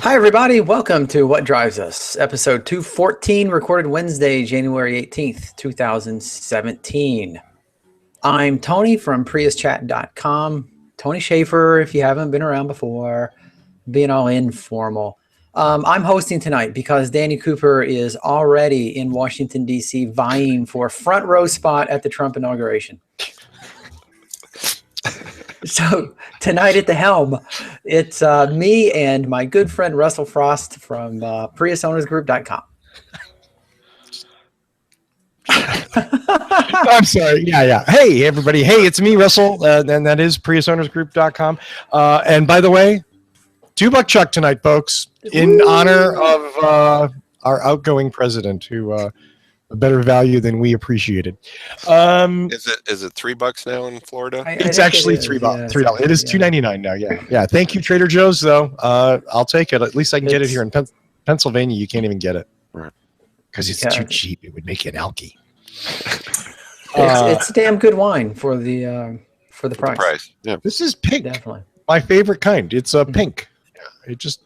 Hi, everybody. Welcome to What Drives Us, episode 214, recorded Wednesday, January 18th, 2017. I'm Tony from PriusChat.com. Tony Schaefer, if you haven't been around before, being all informal. I'm hosting tonight because Danny Cooper is already in Washington, D.C., vying for a front row spot at the Trump inauguration. So tonight at the helm, it's me and my good friend Russell Frost from PriusOwnersGroup.com. I'm sorry. Yeah. Hey, everybody. Hey, it's me, Russell, and that is PriusOwnersGroup.com. And by the way, $2 Chuck tonight, folks, in honor of our outgoing president, who a better value than we appreciated. Is it $3 now in Florida? It's actually $3. $3. It is $2.99 now. Yeah. Thank you, Trader Joe's. Though I'll take it. At least I can get it here in Pennsylvania. You can't even get it because it's too cheap. It would make you an alky. It's damn good wine for the price. Yeah. This is pink. Definitely my favorite kind. It's pink. Yeah. It just.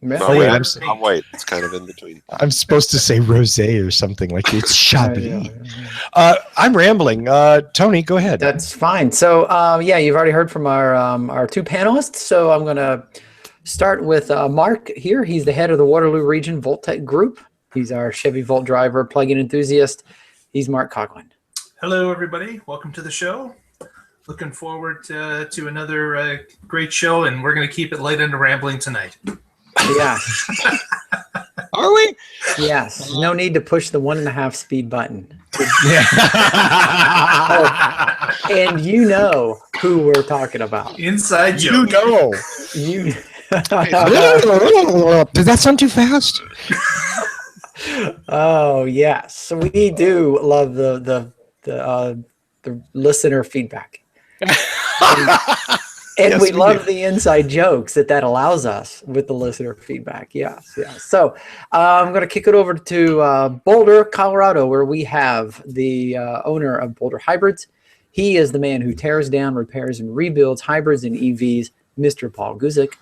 Oh, wait, I'm white. It's kind of in between. I'm supposed to say rosé or something like it's Chablis. I'm rambling. Tony, go ahead. That's fine. So, you've already heard from our two panelists. So I'm going to start with Mark here. He's the head of the Waterloo Region Voltec Group. He's our Chevy Volt driver, plug-in enthusiast. He's Mark Coughlin. Hello, everybody. Welcome to the show. Looking forward to another great show, and we're going to keep it light and rambling tonight. Yeah. Are we? Yes. No need to push the 1.5 speed button. And you know who we're talking about. Inside joke. You know. Did that sound too fast? Oh yes, we do love the listener feedback. And Yes, we love do. the inside jokes that allows us with the listener feedback. Yes. So I'm going to kick it over to Boulder, Colorado, where we have the owner of Boulder Hybrids. He is the man who tears down, repairs, and rebuilds hybrids and EVs, Mr. Paul Guzik.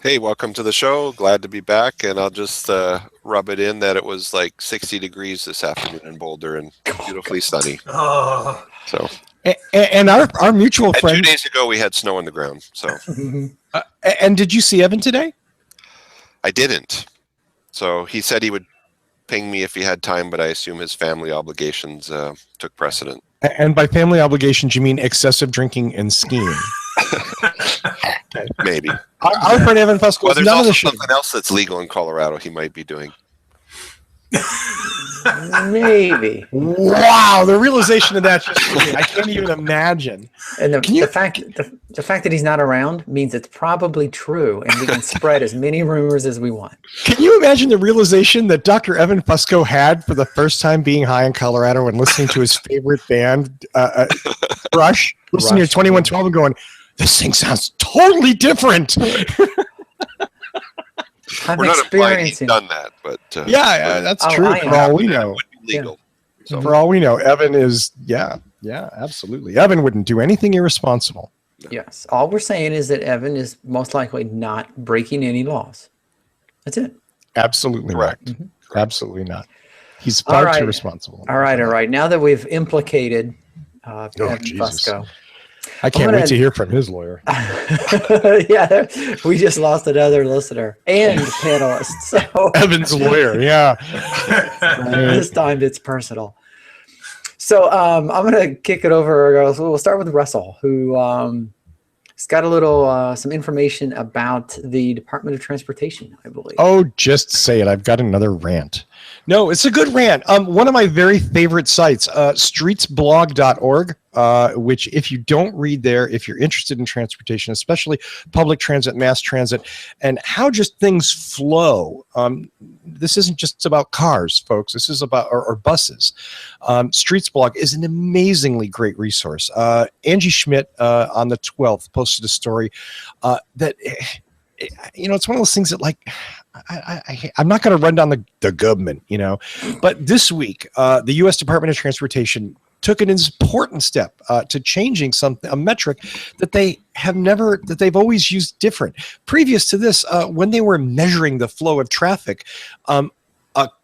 Hey, welcome to the show. Glad to be back. And I'll just rub it in that it was like 60 degrees this afternoon in Boulder and beautifully sunny. Oh. So. And our mutual friend. 2 days ago, we had snow on the ground. So. And did you see Evan today? I didn't. So he said he would ping me if he had time, but I assume his family obligations took precedent. And by family obligations, you mean excessive drinking and skiing? Maybe. Our friend Evan Fusco. Well, there's also something else that's legal in Colorado he might be doing. Maybe. Wow, the realization of that I can't even imagine. And the fact that he's not around means it's probably true, and we can spread as many rumors as we want. Can you imagine the realization that Dr. Evan Fusco had for the first time being high in Colorado and listening to his favorite band, Rush, listening to 2112 and going, "This thing sounds totally different." We're not implying he's done that, but that's true. For all we know, it would be legal. So. For all we know, Evan is absolutely. Evan wouldn't do anything irresponsible. Yes, all we're saying is that Evan is most likely not breaking any laws. That's it. Absolutely Correct. not. Absolutely not. He's far too responsible. All right. Now that we've implicated Evan Fusco. I can't wait to hear from his lawyer. Yeah, we just lost another listener and panelist. So Evan's lawyer, yeah. This time it's personal. So I'm going to kick it over. We'll start with Russell, who has got a little some information about the Department of Transportation, I believe. Oh, just say it. I've got another rant. No, it's a good rant. One of my very favorite sites, streetsblog.org, which if you don't read there, if you're interested in transportation, especially public transit, mass transit, and how just things flow. This isn't just about cars, folks. This is about or buses. Streetsblog is an amazingly great resource. Angie Schmidt on the 12th posted a story that it's one of those things that I'm not going to run down the government, but this week, the U.S. Department of Transportation took an important step to changing a metric that they've always used different. Previous to this, when they were measuring the flow of traffic,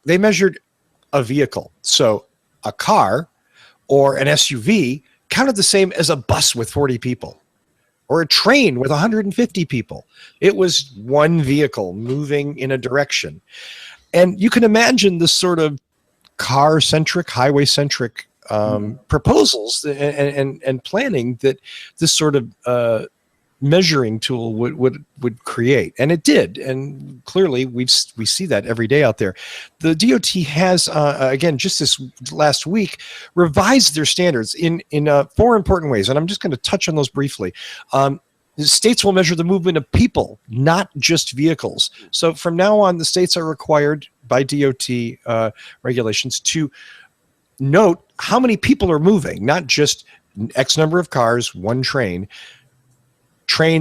they measured a vehicle. So a car or an SUV counted the same as a bus with 40 people or a train with 150 people. It was one vehicle moving in a direction. And you can imagine the sort of car-centric, highway-centric proposals and planning that this sort of measuring tool would create, and it did. And clearly, we see that every day out there. The DOT has again just this last week revised their standards in 4 important ways, and I'm just going to touch on those briefly. The states will measure the movement of people, not just vehicles. So from now on, the states are required by DOT regulations to note how many people are moving, not just X number of cars, one train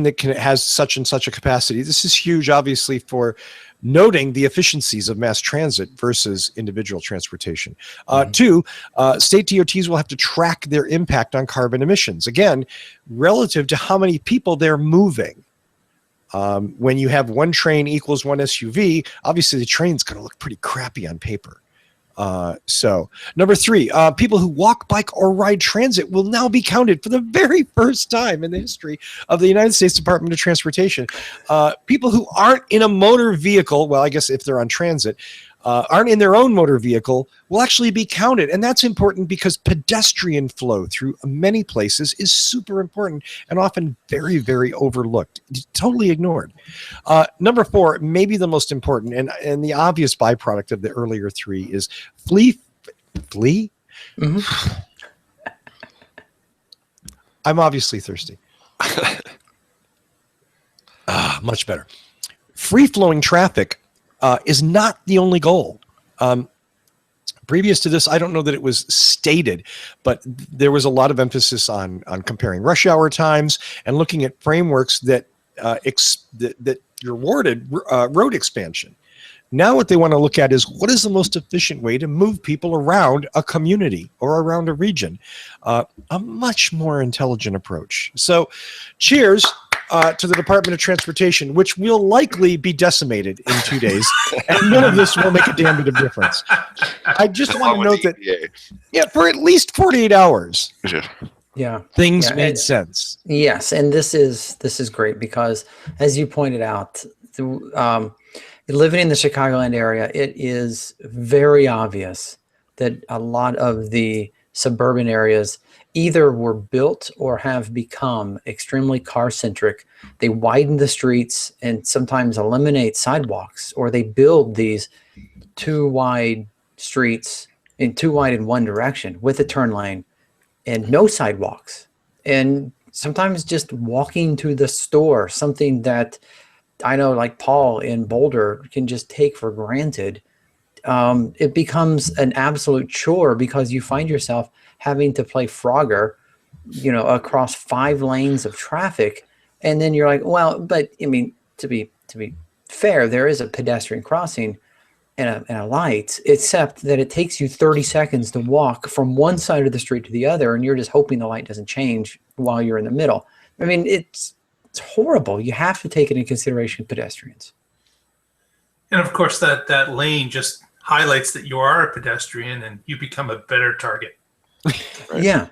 that has such and such a capacity. This is huge, obviously, for noting the efficiencies of mass transit versus individual transportation. 2, state DOTs will have to track their impact on carbon emissions, again, relative to how many people they're moving. When you have one train equals one SUV, obviously the train's going to look pretty crappy on paper. So number 3, people who walk, bike, or ride transit will now be counted for the very first time in the history of the United States Department of Transportation. People who aren't in a motor vehicle, well, I guess if they're on transit, aren't in their own motor vehicle will actually be counted. And that's important because pedestrian flow through many places is super important and often very, very overlooked, totally ignored. Number 4, maybe the most important and the obvious byproduct of the earlier 3 is flee? Mm-hmm. I'm obviously thirsty. Much better. Free-flowing traffic is not the only goal. Previous to this, I don't know that it was stated, but there was a lot of emphasis on comparing rush hour times and looking at frameworks that rewarded road expansion. Now what they want to look at is what is the most efficient way to move people around a community or around a region. A much more intelligent approach. So cheers to the Department of Transportation, which will likely be decimated in 2 days. And none of this will make a damn bit of difference. I just want to note that, for at least 48 hours, things made sense. Yes, and this is great because, as you pointed out, living in the Chicagoland area, it is very obvious that a lot of the suburban areas either were built or have become extremely car-centric. They widen the streets and sometimes eliminate sidewalks, or they build these too wide streets in too wide in one direction with a turn lane and no sidewalks. And sometimes just walking to the store, something that I know like Paul in Boulder can just take for granted, it becomes an absolute chore because you find yourself having to play Frogger, across 5 lanes of traffic. And then you're like, well, but I mean, to be fair, there is a pedestrian crossing and a light, except that it takes you 30 seconds to walk from one side of the street to the other. And you're just hoping the light doesn't change while you're in the middle. I mean, it's horrible. You have to take into consideration pedestrians. And of course, that lane just highlights that you are a pedestrian and you become a better target. Right. Yeah.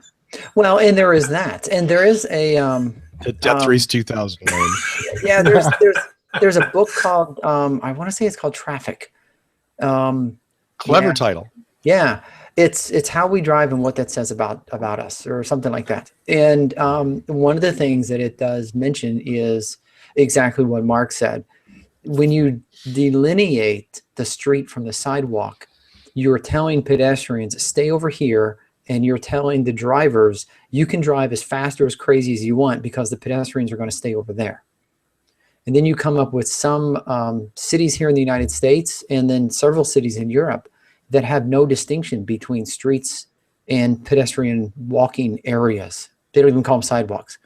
Well, and there is that. And there is a Death Race 2000 lane. Yeah, there's a book called I want to say it's called Traffic. Clever title. Yeah. It's how we drive and what that says about us or something like that. And one of the things that it does mention is exactly what Mark said. When you delineate the street from the sidewalk, you're telling pedestrians, stay over here, and you're telling the drivers, you can drive as fast or as crazy as you want because the pedestrians are going to stay over there. And then you come up with some cities here in the United States and then several cities in Europe that have no distinction between streets and pedestrian walking areas. They don't even call them sidewalks.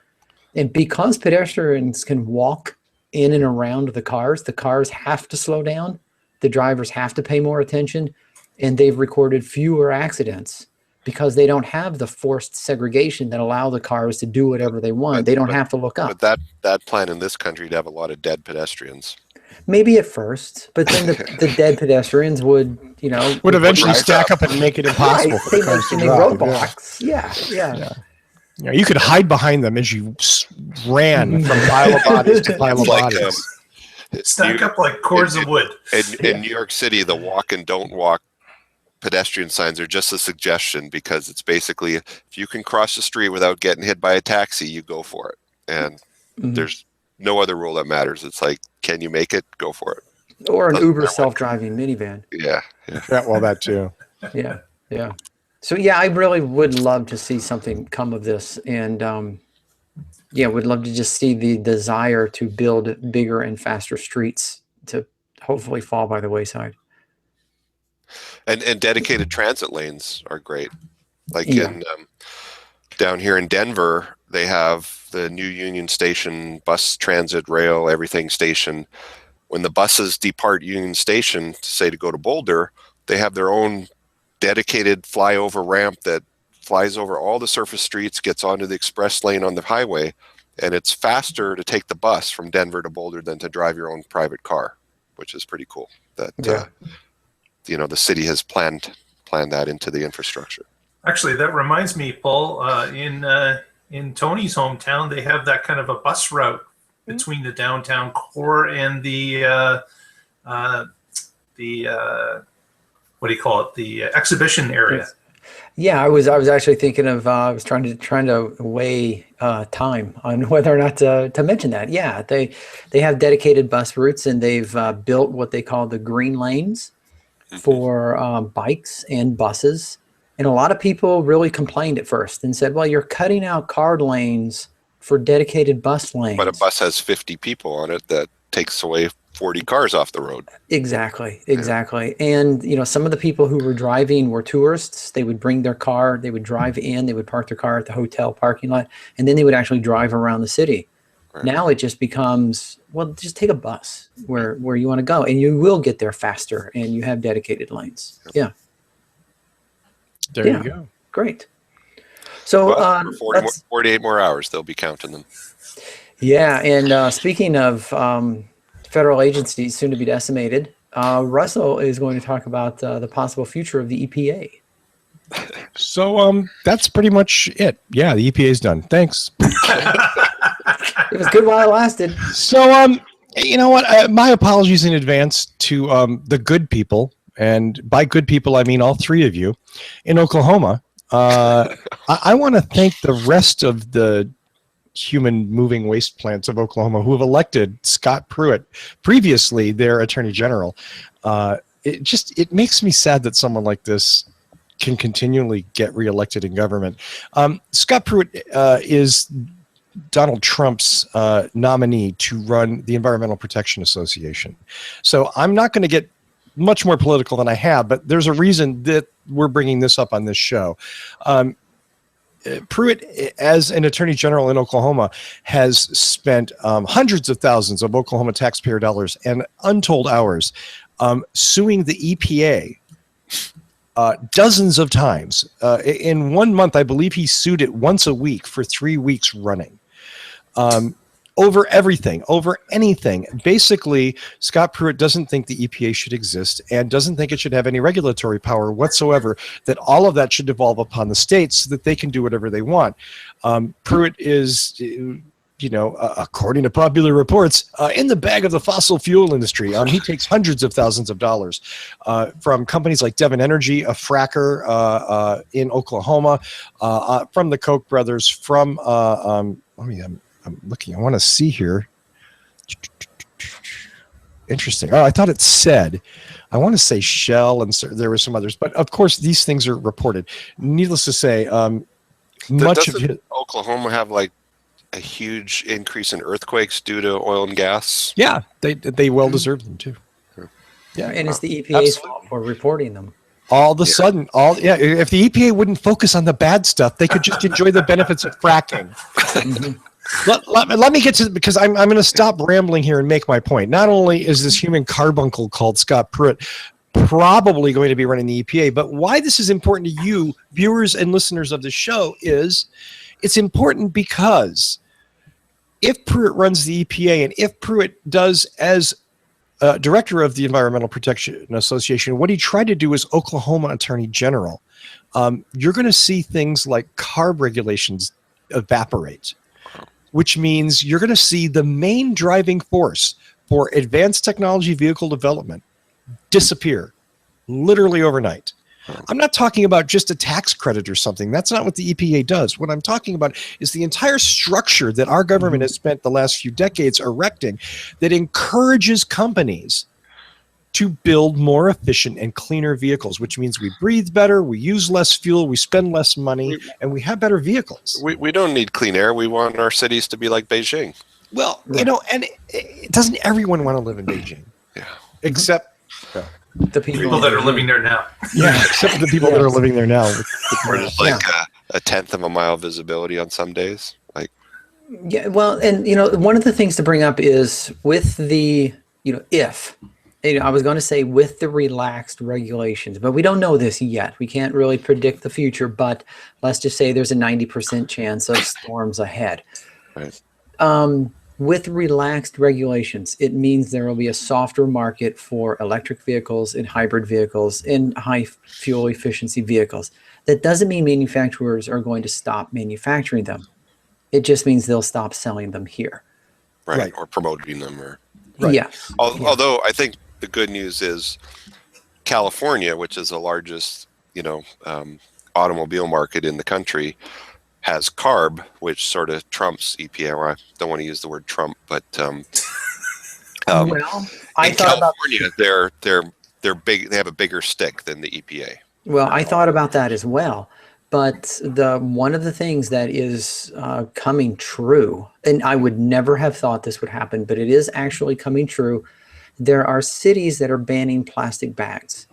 And because pedestrians can walk in and around the cars have to slow down. The drivers have to pay more attention, and they've recorded fewer accidents because they don't have the forced segregation that allow the cars to do whatever they want. They don't have to look up. But that plan in this country to have a lot of dead pedestrians. Maybe at first, but then the dead pedestrians would, Would eventually rise stack up and make it impossible for the cars to they drive. roadblocks. Yeah. You could hide behind them as you ran from pile of bodies to pile of It's like, bodies. Stack up like cords of wood. In New York City, the walk and don't walk pedestrian signs are just a suggestion, because it's basically, if you can cross the street without getting hit by a taxi, you go for it. And there's no other rule that matters. It's like, can you make it? Go for it. Or an Doesn't Uber matter. Self-driving minivan. Yeah. Well, that too. Yeah. So yeah, I really would love to see something come of this, and would love to just see the desire to build bigger and faster streets to hopefully fall by the wayside. And dedicated transit lanes are great. Like Yeah. in down here in Denver, they have the new Union Station bus transit rail everything station. When the buses depart Union Station to go to Boulder, they have their own dedicated flyover ramp that flies over all the surface streets, gets onto the express lane on the highway, and it's faster to take the bus from Denver to Boulder than to drive your own private car, which is pretty cool. That the city has planned that into the infrastructure. Actually, that reminds me, Paul. In Tony's hometown, they have that kind of a bus route between the downtown core and the what do you call it? The exhibition area. Yeah, I was actually thinking of I was trying to weigh time on whether or not to mention that. Yeah, they have dedicated bus routes, and they've built what they call the green lanes for bikes and buses. And a lot of people really complained at first and said, well, you're cutting out car lanes for dedicated bus lanes. But a bus has 50 people on it. That takes away 40 cars off the road. Exactly. And, some of the people who were driving were tourists. They would bring their car, they would drive in, they would park their car at the hotel parking lot, and then they would actually drive around the city. Right. Now it just becomes, well, just take a bus where you want to go, and you will get there faster, and you have dedicated lanes. Yeah. There you go. Great. So Well, for 48 more hours, they'll be counting them. yeah, and speaking of federal agencies soon to be decimated, Russell is going to talk about the possible future of the EPA. So that's pretty much it. Yeah, the EPA's done. Thanks. It was good while it lasted. So you know what? My apologies in advance to the good people, and by good people I mean all three of you in Oklahoma. I want to thank the rest of the human moving waste plants of Oklahoma who have elected Scott Pruitt, previously their attorney general. It makes me sad that someone like this can continually get reelected in government. Scott Pruitt is Donald Trump's nominee to run the Environmental Protection Association. So I'm not going to get much more political than I have, but there's a reason that we're bringing this up on this show. Pruitt, as an attorney general in Oklahoma, has spent hundreds of thousands of Oklahoma taxpayer dollars and untold hours suing the EPA dozens of times. In 1 month, I believe he sued it once a week for 3 weeks running. Over everything, over anything. Basically, Scott Pruitt doesn't think the EPA should exist and doesn't think it should have any regulatory power whatsoever, that all of that should devolve upon the states so that they can do whatever they want. Pruitt is, according to popular reports, in the bag of the fossil fuel industry. He takes hundreds of thousands of dollars from companies like Devon Energy, a fracker in Oklahoma, from the Koch brothers, from, I'm looking. I want to see here. Interesting. Oh, I thought it said. I want to say Shell, and there were some others, but of course these things are reported. Needless to say, much of it. Oklahoma have like a huge increase in earthquakes due to oil and gas? Yeah, they well deserve them too. Yeah, and it's the EPA's fault for reporting them. All of a sudden, if the EPA wouldn't focus on the bad stuff, they could just enjoy the benefits of fracking. Mm-hmm. Let me get to, because I'm going to stop rambling here and make my point. Not only is this human carbuncle called Scott Pruitt probably going to be running the EPA. But why this is important to you, viewers and listeners of the show, is it's important because if Pruitt runs the EPA and if Pruitt does as director of the Environmental Protection Association, what he tried to do as Oklahoma Attorney General, you're going to see things like CARB regulations evaporate, which means you're going to see the main driving force for advanced technology vehicle development disappear literally overnight. I'm not talking about just a tax credit or something. That's not what the EPA does. What I'm talking about is the entire structure that our government has spent the last few decades erecting that encourages companies to build more efficient and cleaner vehicles, which means we breathe better, we use less fuel, we spend less money, and we have better vehicles. We don't need clean air. We want our cities to be like Beijing. Well, you know, and doesn't everyone want to live in Beijing? Yeah. Except The People that are living there now. yeah, except the people that are living there now. Or just like a tenth of a mile visibility on some days. Like, Yeah, well, and you know, one of the things to bring up is with the, you know, I was going to say with the relaxed regulations, but we don't know this yet. We can't really predict the future, but let's just say there's a 90% chance of storms ahead. right. With relaxed regulations, it means there will be a softer market for electric vehicles and hybrid vehicles and high fuel efficiency vehicles. That doesn't mean manufacturers are going to stop manufacturing them. It just means they'll stop selling them here. Right. Or promoting them. Or Right. Yeah. although I think the good news is California, which is the largest, automobile market in the country, has CARB, which sort of trumps EPA. Or I don't want to use the word Trump, but Well, in California, they're big. They have a bigger stick than the EPA. Well, I thought about that as well. But one of the things that is coming true, and I would never have thought this would happen, but it is actually coming true. There are cities that are banning plastic bags.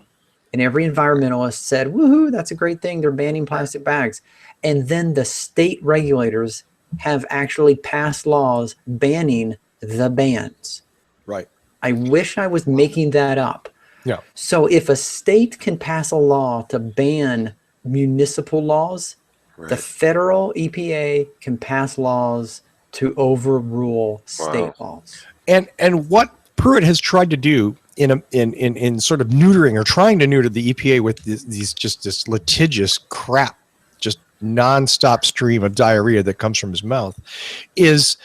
And every environmentalist said, woohoo, that's a great thing. They're banning plastic bags. And then the state regulators have actually passed laws banning the bans. Right. I wish I was making that up. Yeah. So if a state can pass a law to ban municipal laws, the federal EPA can pass laws to overrule state laws. And what Pruitt has tried to do in sort of neutering or trying to neuter the EPA with this litigious crap, just nonstop stream of diarrhea that comes from his mouth, is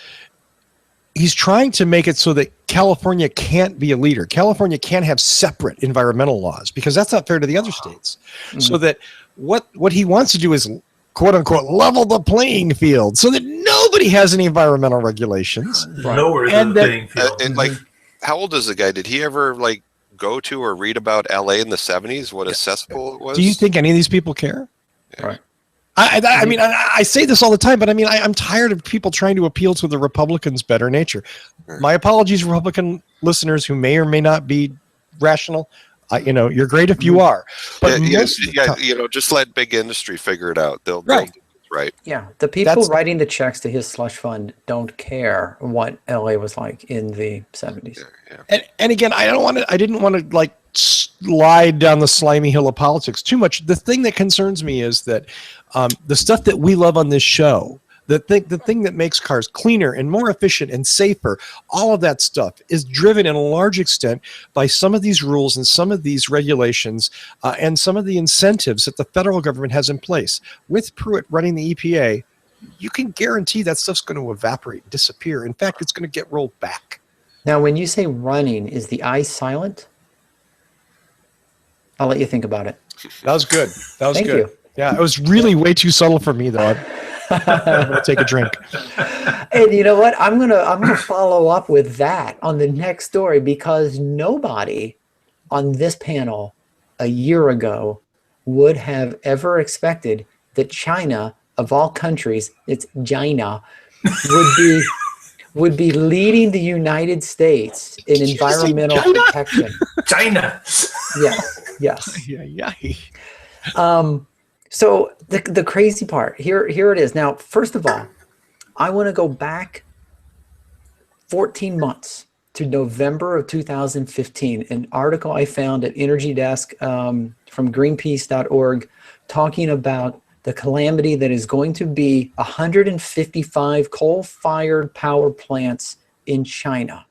he's trying to make it so that California can't be a leader. California can't have separate environmental laws because that's not fair to the other states. Mm-hmm. So that what he wants to do is, quote unquote, level the playing field so that nobody has any environmental regulations. Lower the playing field. And like, how old is the guy? Did he ever go to or read about LA in the 70s? What a cesspool it was? Do you think any of these people care? Yeah. Right. I mean, I say this all the time, but I mean, I'm tired of people trying to appeal to the Republicans' better nature. My apologies, Republican listeners who may or may not be rational. You're great if you are. But just let big industry figure it out. They'll right. Yeah, the people writing the checks to his slush fund don't care what LA was like in the 70s. Yeah. And again, I didn't want to slide down the slimy hill of politics too much. The thing that concerns me is that the stuff that we love on this show, the thing that makes cars cleaner and more efficient and safer, all of that stuff is driven in a large extent by some of these rules and some of these regulations and some of the incentives that the federal government has in place. With Pruitt running the EPA, you can guarantee that stuff's going to evaporate and disappear. In fact, it's going to get rolled back. Now, when you say running, is the I silent? I'll let you think about it. That was good. Thank you. Yeah, it was really way too subtle for me, though. I'm gonna take a drink. And you know what? I'm gonna follow up with that on the next story because nobody on this panel a year ago would have ever expected that China, of all countries, it's China, would be leading the United States in environmental protection. China. Yes. Yeah. So the crazy part, here it is. Now, first of all, I want to go back 14 months. to November of 2015, an article I found at Energy Desk from Greenpeace.org talking about the calamity that is going to be 155 coal-fired power plants in China.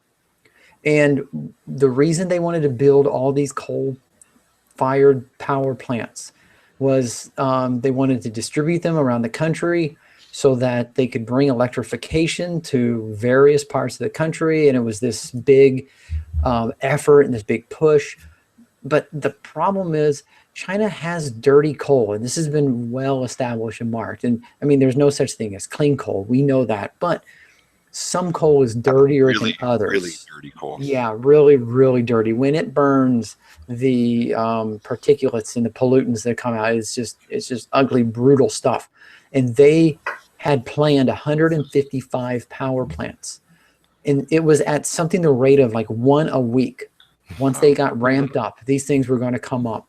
And the reason they wanted to build all these coal-fired power plants was they wanted to distribute them around the country so that they could bring electrification to various parts of the country. And it was this big effort and this big push. But the problem is China has dirty coal, and this has been well established and marked. And I mean, there's no such thing as clean coal. We know that. But some coal is dirtier than others. Really dirty coal. Yeah, really, really dirty. When it burns, the particulates and the pollutants that come out, it's just ugly, brutal stuff. And they had planned 155 power plants. And it was at something the rate of like one a week. Once they got ramped up, these things were going to come up.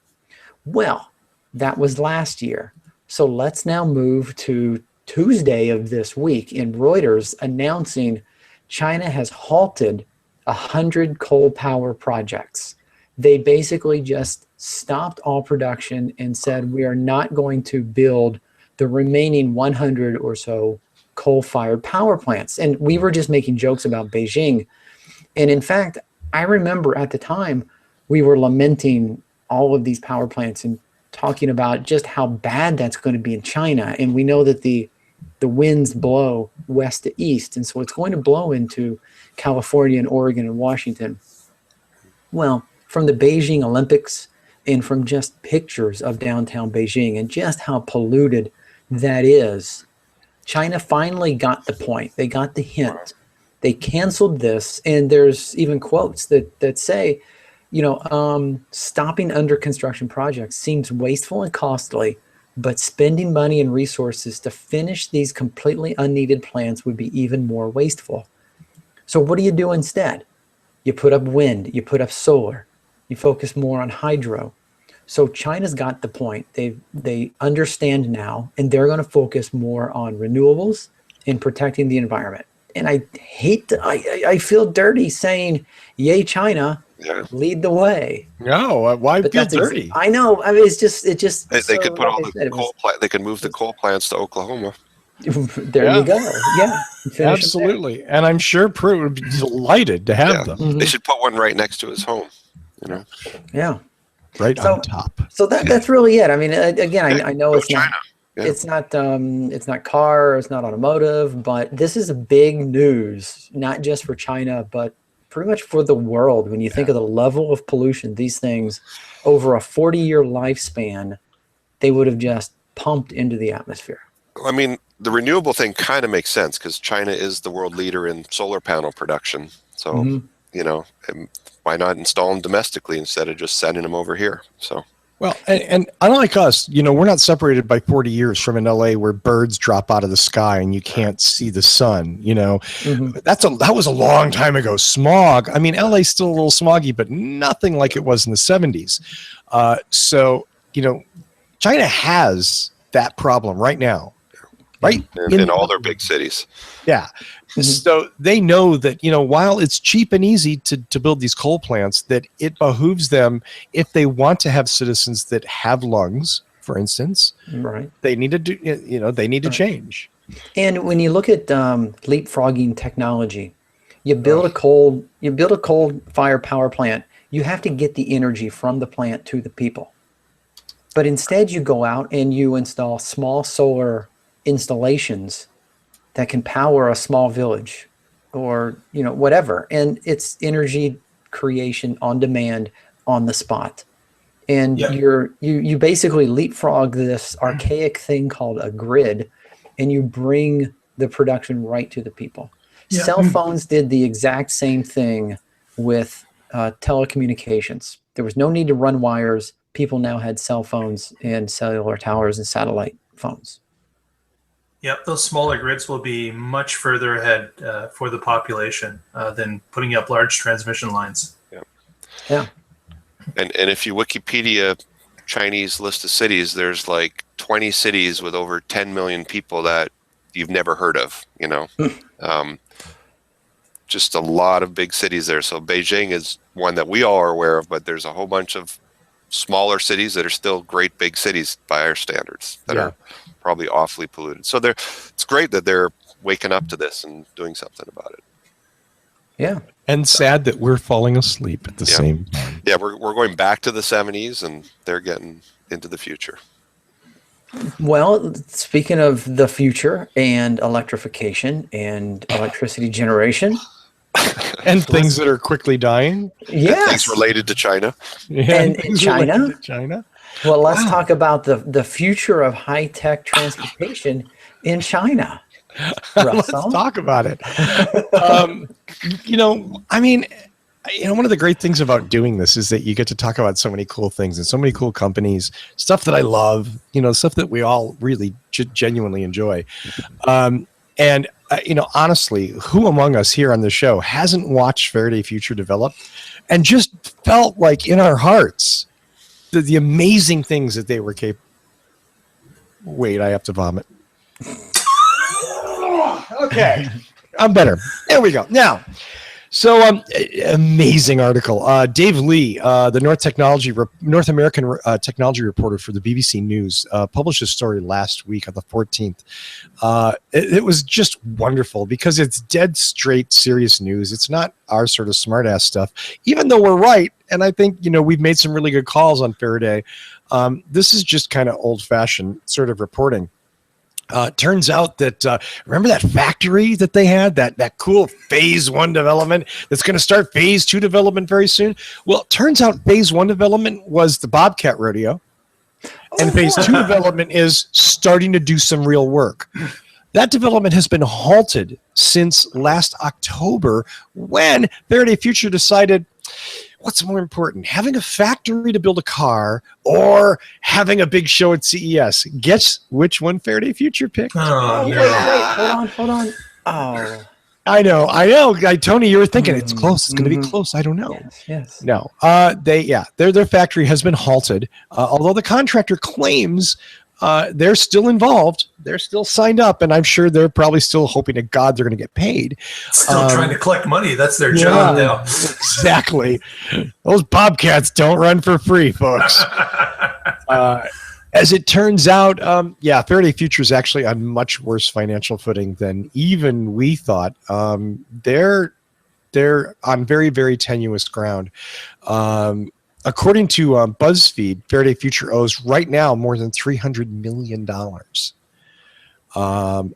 Well, that was last year. So let's now move to Tuesday of this week in Reuters announcing China has halted 100 coal power projects. They basically just stopped all production and said, we are not going to build the remaining 100 or so coal-fired power plants. And we were just making jokes about Beijing. And in fact, I remember at the time we were lamenting all of these power plants and talking about just how bad that's going to be in China. And we know that the winds blow west to east. And so it's going to blow into California and Oregon and Washington. Well, from the Beijing Olympics and from just pictures of downtown Beijing and just how polluted that is, China finally got the point. They got the hint. They canceled this. And there's even quotes that say, stopping under construction projects seems wasteful and costly, but spending money and resources to finish these completely unneeded plants would be even more wasteful. So what do you do instead? You put up wind, you put up solar, you focus more on hydro. So China's got the point. They understand now, and they're going to focus more on renewables and protecting the environment. And I feel dirty saying, yay, China, lead the way. No, why feel dirty? I know. I mean, They could put all the coal plant. They could move the coal plants to Oklahoma. There you go. Yeah, absolutely. And I'm sure Pruitt would be delighted to have them. Mm-hmm. They should put one right next to his home. Yeah. Right on top. So that's really it. I mean, again, I know it's China. not, it's not car, it's not automotive, but this is a big news, not just for China, but pretty much for the world. When you think of the level of pollution, these things over a 40-year lifespan, they would have just pumped into the atmosphere. I mean, the renewable thing kind of makes sense because China is the world leader in solar panel production. So, why not install them domestically instead of just sending them over here? So, well, and unlike us, we're not separated by 40 years from in LA where birds drop out of the sky and you can't see the sun. That was a long time ago. Smog. I mean, LA's still a little smoggy, but nothing like it was in the 70s. So, China has that problem right now. Right? In all their big cities. Yeah. Mm-hmm. So they know that, while it's cheap and easy to build these coal plants, that it behooves them, if they want to have citizens that have lungs, for instance, right? They need to do, they need to change. And when you look at leapfrogging technology, you build a coal-fired power plant, you have to get the energy from the plant to the people. But instead you go out and you install small solar installations that can power a small village or whatever, and it's energy creation on demand on the spot. And you basically leapfrog this archaic thing called a grid, and you bring the production right to the people. Cell phones did the exact same thing with telecommunications. There was no need to run wires. People now had cell phones and cellular towers and satellite phones. Yep, those smaller grids will be much further ahead for the population than putting up large transmission lines. Yeah. And if you Wikipedia Chinese list of cities, there's like 20 cities with over 10 million people that you've never heard of. just a lot of big cities there. So Beijing is one that we all are aware of, but there's a whole bunch of smaller cities that are still great big cities by our standards that are probably awfully polluted. So it's great that they're waking up to this and doing something about it. Yeah. And sad that we're falling asleep at the same time. Yeah, we're going back to the 70s, and they're getting into the future. Well, speaking of the future and electrification and electricity generation, And things that are quickly dying. yes. Things related to China. Yeah, And things China? related to China. Well, let's talk about the future of high-tech transportation in China. Let's Russell. talk about it. One of the great things about doing this is that you get to talk about so many cool things and so many cool companies, stuff that I love, stuff that we all really genuinely enjoy. Honestly, who among us here on the show hasn't watched Faraday Future develop and just felt like in our hearts the amazing things that they were capable. Wait, I have to vomit. Okay, I'm better. There we go. Now, so amazing article. Dave Lee, the North American technology reporter for the BBC News, published a story last week on the 14th. It was just wonderful because it's dead straight serious news. It's not our sort of smartass stuff, even though we're right. And I think, we've made some really good calls on Faraday. This is just kind of old fashioned sort of reporting. Turns out that remember that factory that they had, that cool phase 1 development that's going to start phase 2 development very soon. Well, it turns out phase 1 development was the Bobcat Rodeo, and phase 2 development is starting to do some real work. That development has been halted since last October when Faraday Future decided, what's more important, having a factory to build a car or having a big show at CES? Guess which one Faraday Future picked? Oh, Wait, no. hold on. Oh, I know. Tony, you were thinking it's close. It's going to be close. I don't know. yes. No, their factory has been halted. Although the contractor claims they're still involved, they're still signed up, and I'm sure they're probably still hoping to God they're going to get paid. Still trying to collect money. That's their job now. Exactly. Those Bobcats don't run for free, folks. As it turns out, Faraday Future is actually on much worse financial footing than even we thought. They're on very, very tenuous ground. According to BuzzFeed, Faraday Future owes right now more than $300 million.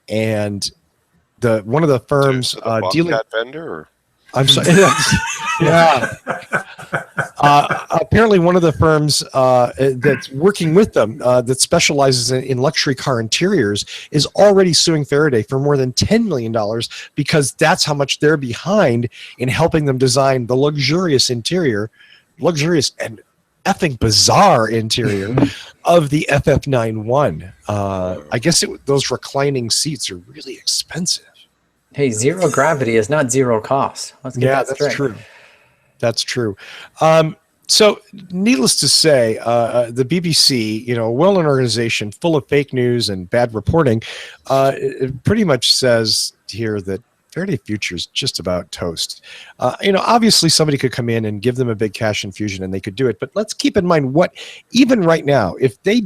And one of the firms dealing vendor. Or? I'm sorry. Yeah. Apparently, one of the firms that's working with them that specializes in luxury car interiors is already suing Faraday for more than $10 million because that's how much they're behind in helping them design the luxurious and effing bizarre interior of the FF91. I guess those reclining seats are really expensive. Hey, zero gravity is not zero cost. Let's get that straight. True. That's true. So, needless to say, the BBC, a well-known organization full of fake news and bad reporting, it pretty much says here that Faraday Future is just about toast. Obviously somebody could come in and give them a big cash infusion and they could do it. But let's keep in mind even right now, if they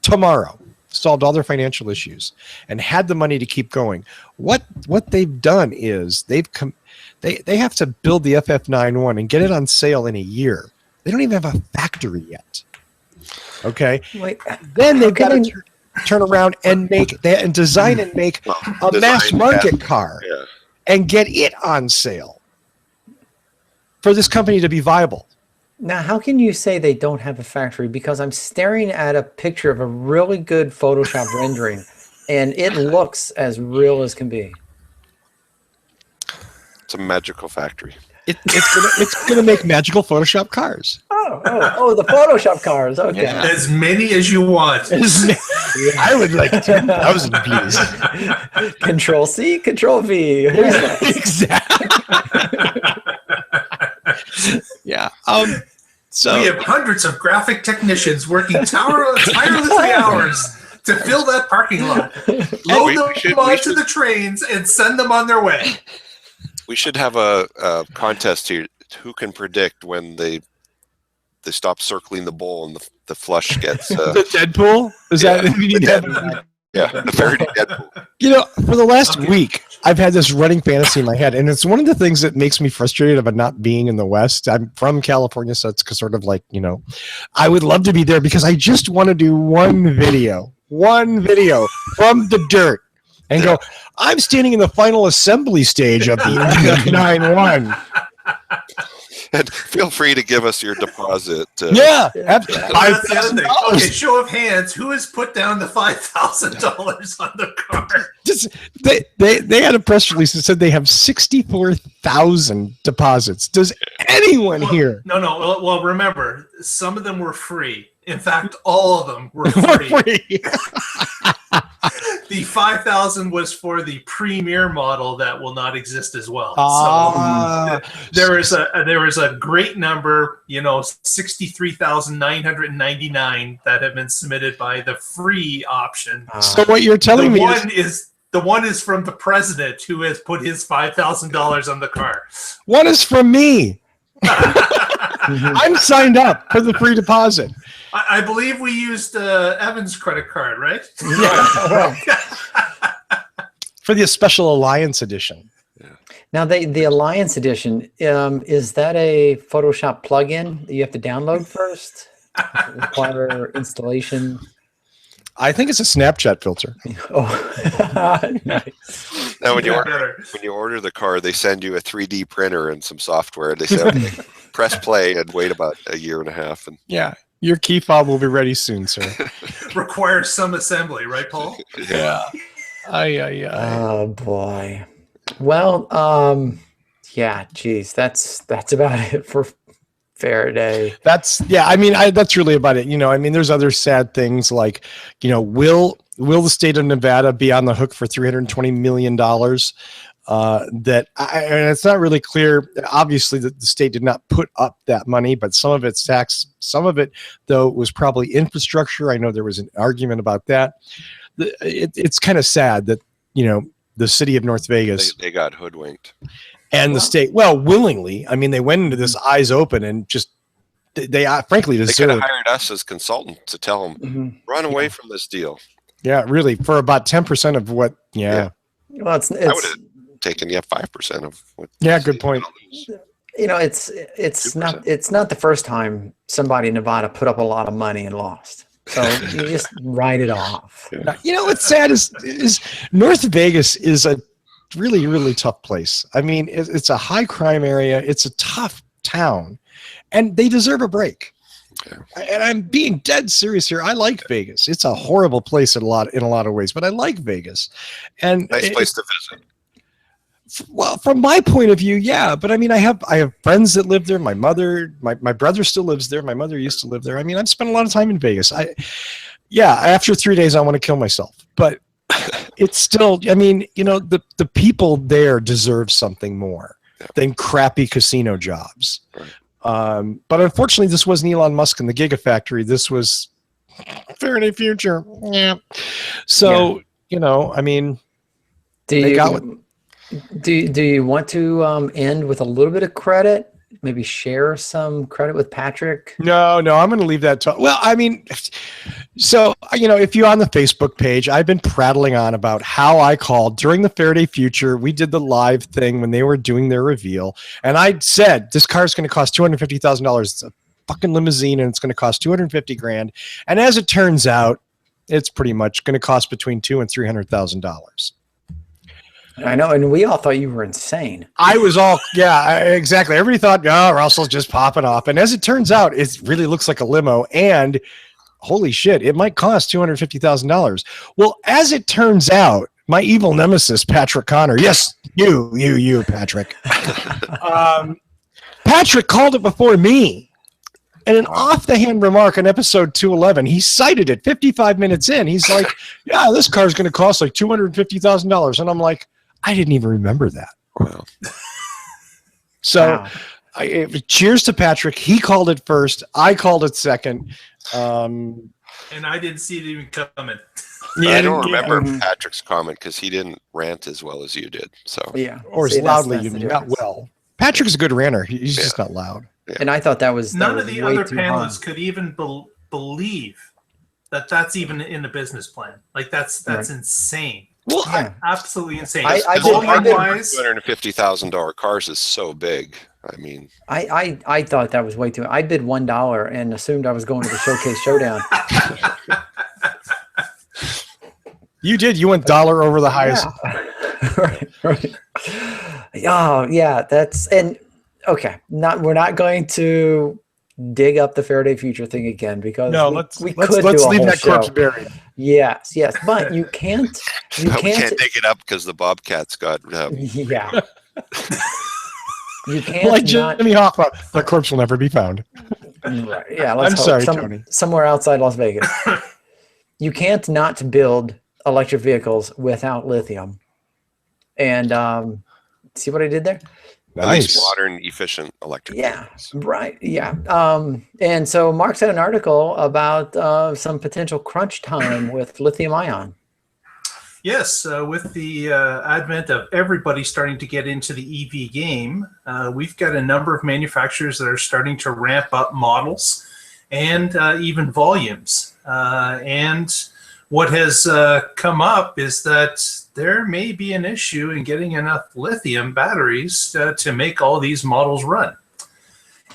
tomorrow solved all their financial issues and had the money to keep going, what they've done is they have to build the FF91 and get it on sale in a year. They don't even have a factory yet. Okay. Wait, then they've got to turn around and design and make a mass market car and get it on sale for this company to be viable. now, how can you say they don't have a factory? Because I'm staring at a picture of a really good Photoshop rendering, and it looks as real as can be. It's a magical factory. It's gonna make magical Photoshop cars. Oh, the Photoshop cars. Okay. Yeah. As many as you want. I would like 10,000 views. Control C, Control V. Exactly. Yeah. So We have hundreds of graphic technicians working tirelessly hours to fill that parking lot. Load them onto the trains and send them on their way. We should have a contest here. Who can predict when they stop circling the bowl and the flush gets? The Deadpool? Is Yeah. that we need to have? Yeah, the Faraday Deadpool. You know, for the last week, I've had this running fantasy in my head, and it's one of the things that makes me frustrated about not being in the West. I'm from California, so it's sort of like, you know, I would love to be there because I just want to do one video from the dirt and go, I'm standing in the final assembly stage of the FF91. And feel free to give us your deposit. Yeah, That's the other thing. $5,000. Okay, show of hands. Who has put down the $5,000 on the car? Just, they had a press release that said they have 64,000 deposits. Does anyone here? No. Well, remember, some of them were free. In fact, all of them were free. Free. The 5,000 was for the premier model that will not exist as well. Ah. So there is a great number, 63,999 that have been submitted by the free option. So what you're telling me is The one is from the president who has put his $5,000 on the car. one is from me. I'm signed up for the free deposit. I believe we used Evan's credit card, right? For the special Alliance edition. Now, the Alliance Edition, is that a Photoshop plugin that you have to download first? Require installation? I think it's a Snapchat filter. Oh, nice. Now, when you Better. order the car, they send you a 3D printer and some software. They say, okay, press play and wait about a year and a half. And Yeah. Your key fob will be ready soon, sir. Requires some assembly, right, Paul? Yeah. Oh boy. Well, yeah, geez, that's about it for Faraday. That's that's really about it. There's other sad things like, will the state of Nevada be on the hook for $320 million? And it's not really clear. Obviously, the state did not put up that money, but some of it's tax. Some of it, though, was probably infrastructure. I know there was an argument about that. It's kind of sad that the city of North Vegas they got hoodwinked. and the state, willingly. They went into this eyes open and just they frankly They could deserve. have hired us as consultants to tell them, Mhm. run away from this deal. Yeah, really, for about 10% of what. Yeah. Well, I would have taken 5% of what. Yeah, good point. it's 2%. it's not the first time somebody in Nevada put up a lot of money and lost. So you just write it off. What's sad is North Vegas is a really, really tough place. It's a high crime area. It's a tough town, and they deserve a break. Okay. And I'm being dead serious here. I like Vegas. It's a horrible place in a lot of ways, but I like Vegas. And Nice place to visit. Well, from my point of view, yeah. But I have friends that live there. My mother, my brother still lives there. My mother used to live there. I've spent a lot of time in Vegas. After 3 days, I want to kill myself. But it's still, the people there deserve something more than crappy casino jobs. Right. But unfortunately, this wasn't Elon Musk and the Gigafactory. This was Faraday Future. Yeah. So, they got what. Do you want to end with a little bit of credit? Maybe share some credit with Patrick? No, I'm going to leave that. If you're on the Facebook page, I've been prattling on about how I called during the Faraday Future. We did the live thing when they were doing their reveal. And I said, this car is going to cost $250,000. It's a fucking limousine and it's going to cost $250,000. And as it turns out, it's pretty much going to cost between $200,000 and $300,000. I know, and we all thought you were insane. I was all, exactly. Everybody thought, Russell's just popping off. And as it turns out, it really looks like a limo. And holy shit, it might cost $250,000. Well, as it turns out, my evil nemesis, Patrick Connor, yes, you, Patrick. Patrick called it before me. And an off-the-hand remark on episode 211, he cited it 55 minutes in. He's like, this car's going to cost like $250,000. And I'm like, I didn't even remember that. Wow. So cheers to Patrick. He called it first. I called it second. And I didn't see it even coming. I don't remember Mhm. Patrick's comment because he didn't rant as well as you did. So Yeah. Or See, as loudly, that's you the mean, not difference. well. Patrick's a good ranter. He's just not loud. And I thought that was None of the way other too high. panelists could even believe that that's even in the business plan. Like that's Right. insane. Well, Yeah. Absolutely insane. I did- Volume-wise, $250,000 cars is so big. I mean, I thought that was way too. I bid $1 and assumed I was going to the Showcase Showdown. you did. You went dollar over the highest. Yeah. right. Oh, yeah. That's and okay. We're not going to dig up the Faraday Future thing again because No, let's let's do a leave whole that corpse show. buried. Yes, but you can't. You we can't. can't dig it up because the Bobcats got. Yeah. You can't Like not. Jimmy Hoffa, the corpse will never be found. Right. Yeah, let's I'm hope sorry, Tony. somewhere outside Las Vegas. You can't not build electric vehicles without lithium. And see what I did there? At least Nice. modern, efficient electric. Yeah, vehicles. right. Yeah. And so Mark's had an article about some potential crunch time with lithium ion. yes, with the advent of everybody starting to get into the EV game, we've got a number of manufacturers that are starting to ramp up models and even volumes. And what has come up is that there may be an issue in getting enough lithium batteries to make all these models run.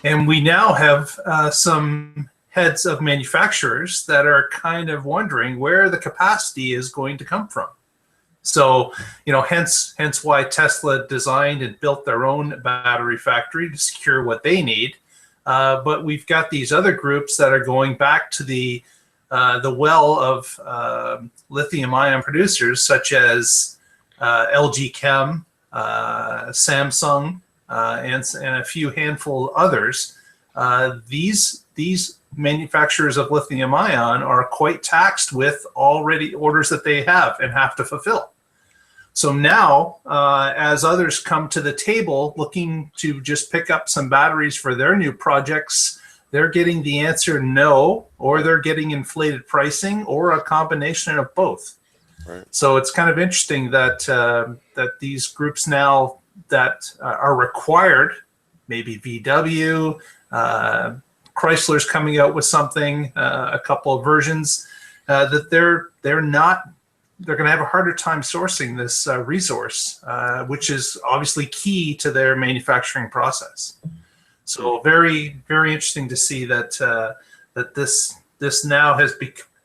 And we now have some heads of manufacturers that are kind of wondering where the capacity is going to come from. So, hence why Tesla designed and built their own battery factory to secure what they need. But we've got these other groups that are going back to the well of lithium-ion producers such as LG Chem, Samsung, and a few handful others. These manufacturers of lithium-ion are quite taxed with already orders that they have and have to fulfill. So now, as others come to the table looking to just pick up some batteries for their new projects, they're getting the answer no, or they're getting inflated pricing, or a combination of both. Right. So it's kind of interesting that that these groups now that are required, maybe VW, Chrysler's coming out with something, a couple of versions, that they're going to have a harder time sourcing this resource, which is obviously key to their manufacturing process. So very, very interesting to see that that this now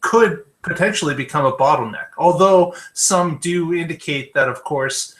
could potentially become a bottleneck. Although some do indicate that, of course,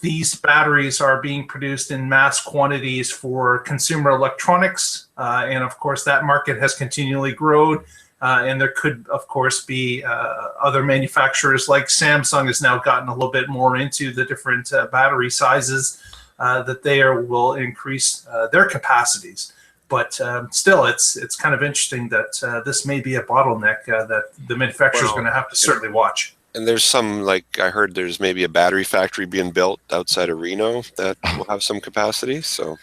these batteries are being produced in mass quantities for consumer electronics, and of course that market has continually grown. And there could, of course, be other manufacturers like Samsung has now gotten a little bit more into the different battery sizes that they will increase their capacities. But still, it's kind of interesting that this may be a bottleneck that the manufacturer is going to have to certainly watch. And there's some, like I heard there's maybe a battery factory being built outside of Reno that will have some capacity. So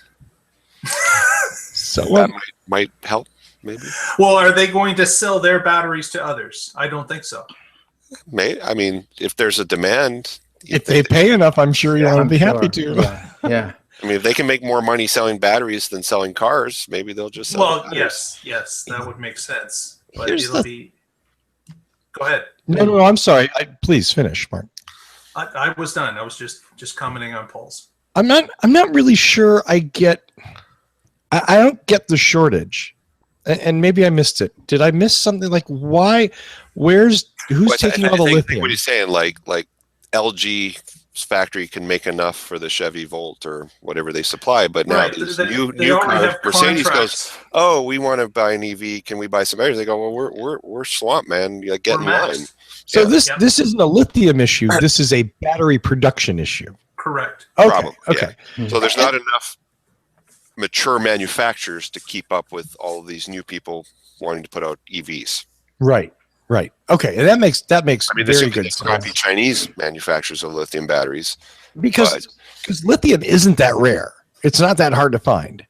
So that might help, maybe. Well, are they going to sell their batteries to others? I don't think so. I mean, if there's a demand, if they pay enough, I'm sure you'll I'm be happy sure. to. Yeah. I mean, if they can make more money selling batteries than selling cars, maybe they'll just sell. Well, batteries. yes, that would make sense. But Here's it'll be. Go ahead. No, I'm sorry. Please finish, Mark. I was done. I was just commenting on polls. I'm not really sure I don't get the shortage. And maybe I missed it. Did I miss something? Like who's Well, taking I all the think lithium? what he's saying, like LG's factory can make enough for the Chevy Volt or whatever they supply, but now Right. these They new already cars, have Mercedes goes, contracts. "Oh, we want to buy an EV. Can we buy some batteries?" They go, "Well, we're swamped, man. You get in We're line." maxed. So Yeah. this Yep. this isn't a lithium issue. This is a battery production issue. Correct. Okay. Probably, yeah. Okay. So there's not enough mature manufacturers to keep up with all of these new people wanting to put out EVs. Right. Okay. And that makes I mean, very there good might be sense. Chinese manufacturers of lithium batteries. Because lithium isn't that rare. It's not that hard to find.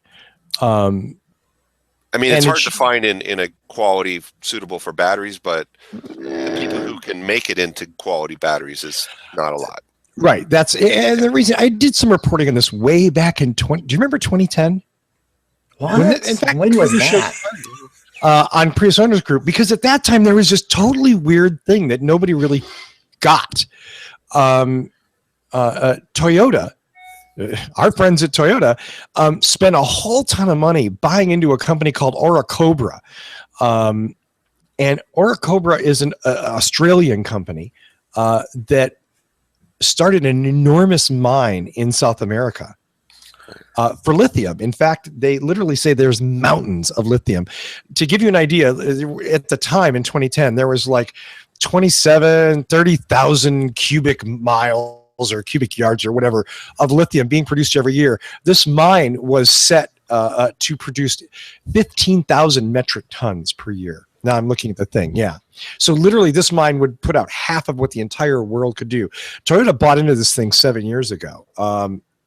I mean, And it's hard it's- to find in a quality suitable for batteries, but the people who can make it into quality batteries is not a lot. Right. That's and the reason I did some reporting on this way back in 20. Do you remember 2010? What? In fact, When was Prius showed- that? On Prius Owners Group, because at that time there was this totally weird thing that nobody really got. Toyota, our friends at Toyota, spent a whole ton of money buying into a company called Orocobre. And Orocobre is an Australian company that started an enormous mine in South America for lithium. In fact, they literally say there's mountains of lithium. To give you an idea, at the time in 2010, there was like 30,000 cubic miles or cubic yards or whatever of lithium being produced every year. This mine was set to produce 15,000 metric tons per year. Now I'm looking at the thing. Yeah. So literally this mine would put out half of what the entire world could do. Toyota bought into this thing 7 years ago.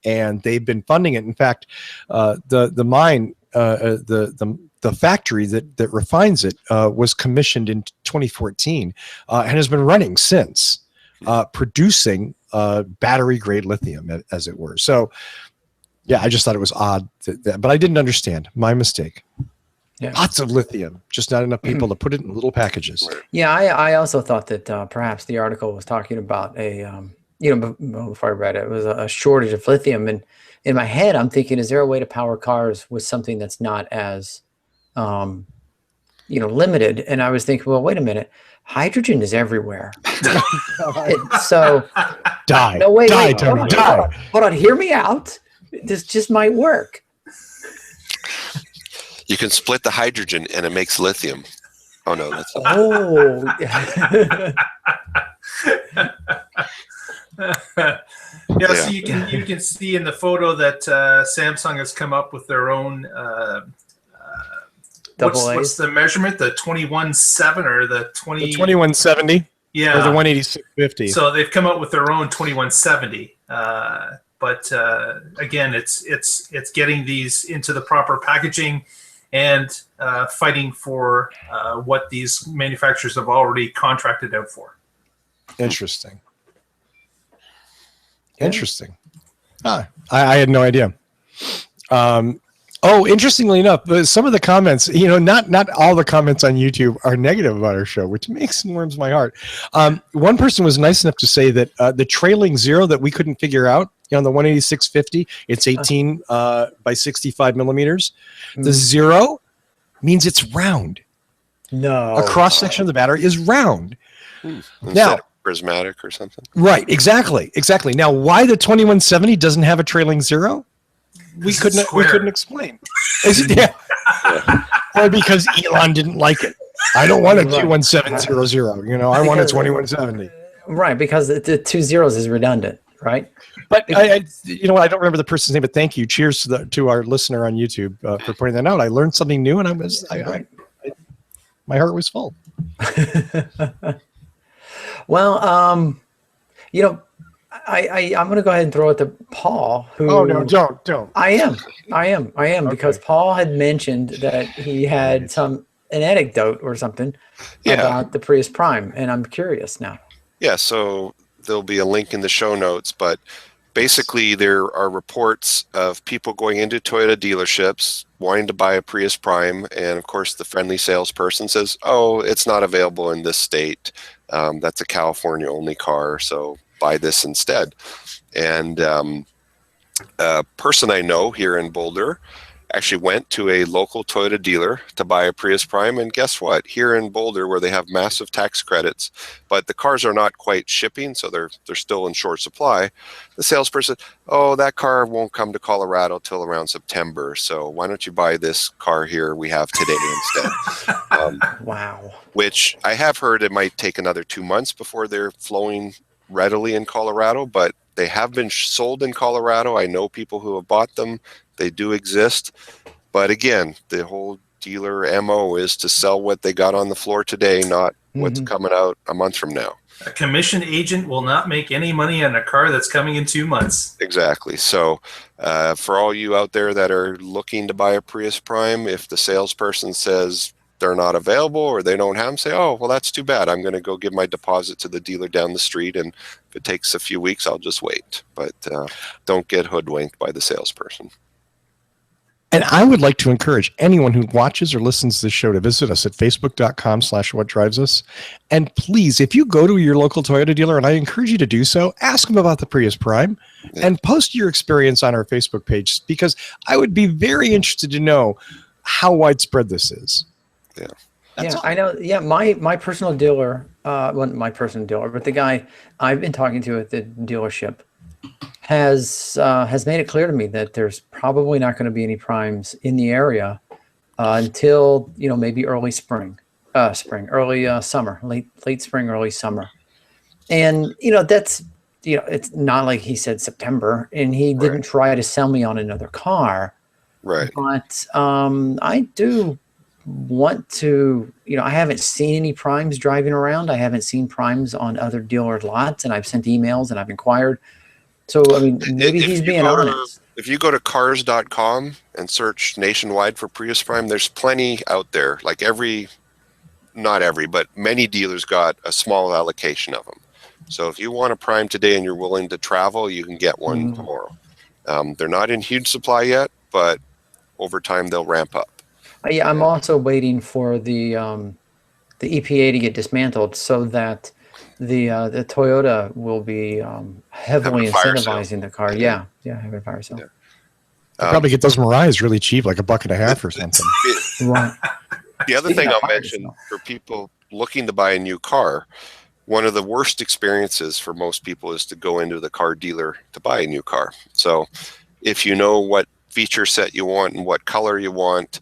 And they've been funding it. In fact, the mine, the factory that refines it was commissioned in 2014 and has been running since, producing battery grade lithium, as it were. So yeah, I just thought it was odd, but I didn't understand. My mistake. Yeah. Lots of lithium, just not enough people to put it in little packages. Yeah, I also thought that perhaps the article was talking about before I read it, it was a shortage of lithium. And in my head, I'm thinking, is there a way to power cars with something that's not as, limited? And I was thinking, well, wait a minute, hydrogen is everywhere. So Die. no, wait, Die, wait, Tony, hold die. on, hold on, hear me out. This just might work. You can split the hydrogen and it makes lithium. Oh no, that's Oh, So you can see in the photo that Samsung has come up with their own. What's the measurement? The 21.7 or the 20? The 2170 Yeah, or the 18650. So they've come up with their own 2170. But again, it's getting these into the proper packaging and fighting for what these manufacturers have already contracted out for. Interesting. Interesting. I had no idea. Interestingly enough, some of the comments, not all the comments on YouTube are negative about our show, which makes and warms my heart. One person was nice enough to say that the trailing zero that we couldn't figure out on the 18650, it's 18 by 65 millimeters. The zero means it's round. no. A cross section of the battery is round. now prismatic or something. Right, exactly. Now, why the 2170 doesn't have a trailing zero? We couldn't explain. Or because Elon didn't like it. I don't want a 21700. I want a 2170. Right, because the 2 zeros is redundant, right? But I don't remember the person's name. But thank you. Cheers to our listener on YouTube for pointing that out. I learned something new, and my heart was full. Well, I'm going to go ahead and throw it to Paul. Who? Oh no! Don't. I am because Paul had mentioned that he had an anecdote or something about the Prius Prime, and I'm curious now. Yeah, so there'll be a link in the show notes, but basically there are reports of people going into Toyota dealerships wanting to buy a Prius Prime, and of course the friendly salesperson says, "Oh, it's not available in this state. That's a California only car, so buy this instead." And a person I know here in Boulder actually went to a local Toyota dealer to buy a Prius Prime, and guess what? Here in Boulder, where they have massive tax credits, but the cars are not quite shipping, so they're still in short supply. The salesperson, "Oh, that car won't come to Colorado till around September, so why don't you buy this car here we have today instead?" Wow. Which I have heard it might take another 2 months before they're flowing readily in Colorado, but they have been sold in Colorado. I know people who have bought them. They do exist. But again, the whole dealer MO is to sell what they got on the floor today, not what's coming out a month from now. A commission agent will not make any money on a car that's coming in 2 months. Exactly. So for all you out there that are looking to buy a Prius Prime, if the salesperson says they're not available or they don't have them, say, oh, well, that's too bad. I'm going to go give my deposit to the dealer down the street. And if it takes a few weeks, I'll just wait. But don't get hoodwinked by the salesperson. And I would like to encourage anyone who watches or listens to this show to visit us at facebook.com/whatdrivesus. And please, if you go to your local Toyota dealer, and I encourage you to do so, ask them about the Prius Prime and post your experience on our Facebook page, because I would be very interested to know how widespread this is. Yeah. Yeah, I know. Yeah, my personal dealer, well, my personal dealer, but the guy I've been talking to at the dealership has made it clear to me that there's probably not going to be any primes in the area until maybe early early summer, late spring, early summer, and that's it's not like he said September, and he didn't try to sell me on another car, right? But I do want to, I haven't seen any primes driving around. I haven't seen primes on other dealer lots, and I've sent emails and I've inquired. So, I mean, maybe he's being honest. If you go to cars.com and search nationwide for Prius Prime, there's plenty out there. Like not every, but many dealers got a small allocation of them. So if you want a Prime today and you're willing to travel, you can get one tomorrow. They're not in huge supply yet, but over time they'll ramp up. Yeah, I'm also waiting for the EPA to get dismantled so that the Toyota will be heavily incentivizing the car. Yeah, having a fire sale. Yeah. Probably get those Mariahs really cheap, like $1.50 or something. Right. The other thing I'll mention for people looking to buy a new car, one of the worst experiences for most people is to go into the car dealer to buy a new car. So if you know what feature set you want and what color you want,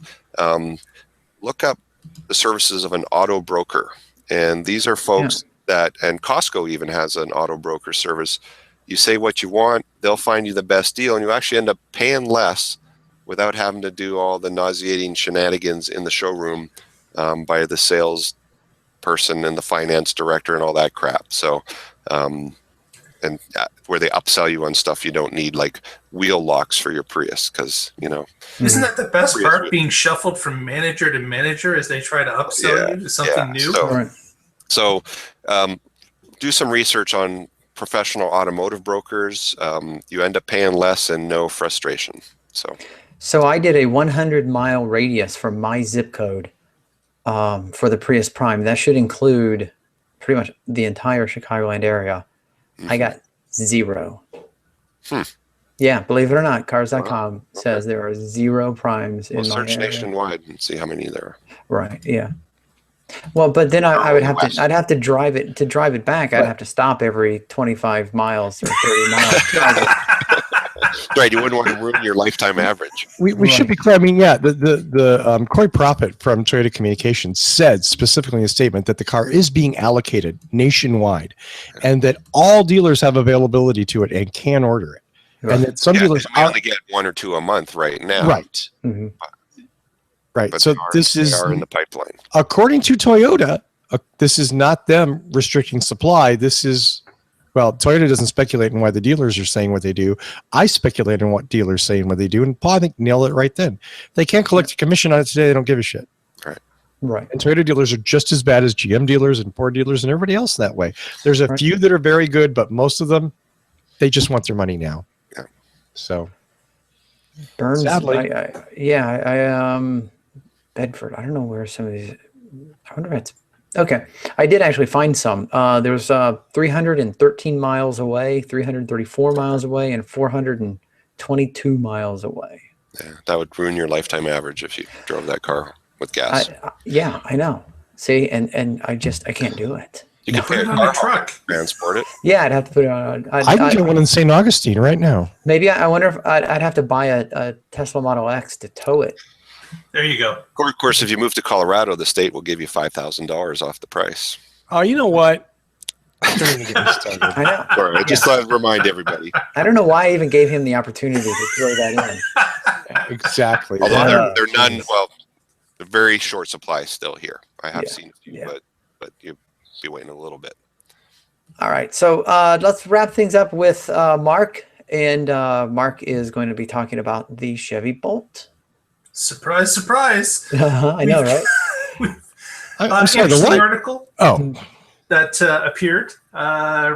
look up the services of an auto broker. And these are folks and Costco even has an auto broker service. You say what you want, they'll find you the best deal, and you actually end up paying less without having to do all the nauseating shenanigans in the showroom by the sales person and the finance director and all that crap. So, where they upsell you on stuff you don't need, like wheel locks for your Prius, because Isn't that the best Prius part, being shuffled from manager to manager as they try to upsell you to something new? So do some research on professional automotive brokers. You end up paying less and no frustration. So I did a 100-mile radius from my zip code for the Prius Prime. That should include pretty much the entire Chicagoland area. I got 0. Yeah, believe it or not, cars.com says there are 0 primes in my search area. nationwide and see how many there are. Right. Yeah. Well, but then I would have to. I'd have to drive it. To drive it back, I'd have to stop every 25 miles or 30 miles. Right, you wouldn't want to ruin your lifetime average. We should be clear. I mean, the Corey Prophet from Toyota Communications said specifically in a statement that the car is being allocated nationwide, and that all dealers have availability to it and can order it, and that some dealers only get 1 or 2 a month right now. Right. Right. But so they are in the pipeline. According to Toyota, this is not them restricting supply. This is, Toyota doesn't speculate on why the dealers are saying what they do. I speculate on what dealers say and what they do. And Paul, I think, nailed it right then. They can't collect a commission on it today. They don't give a shit. Right. And Toyota dealers are just as bad as GM dealers and Ford dealers and everybody else that way. There's a few that are very good, but most of them, they just want their money now. Yeah. So. Burns. Sadly. Bedford. I don't know where some of these. I wonder if it's okay. I did actually find some. There's 313 miles away, 334 miles away, and 422 miles away. Yeah, that would ruin your lifetime average if you drove that car with gas. I know. See, and I can't do it. You could put it on a truck, transport it. Yeah, I'd have to put it on. I can get one in St. Augustine right now. Maybe I wonder if I'd have to buy a Tesla Model X to tow it. There you go. Of course, if you move to Colorado, the state will give you $5,000 off the price. Oh, you know what? Don't even get me started. I know. Sorry, I just thought I'd remind everybody. I don't know why I even gave him the opportunity to throw that in. Exactly. Although they're none. Well, a very short supply still here. I have Yeah, seen a few, yeah. but you'll be waiting a little bit. All right, so let's wrap things up with Mark, and Mark is going to be talking about the Chevy Bolt. Surprise, surprise. I know, right? I'm sorry, the Interesting what? article Oh, that appeared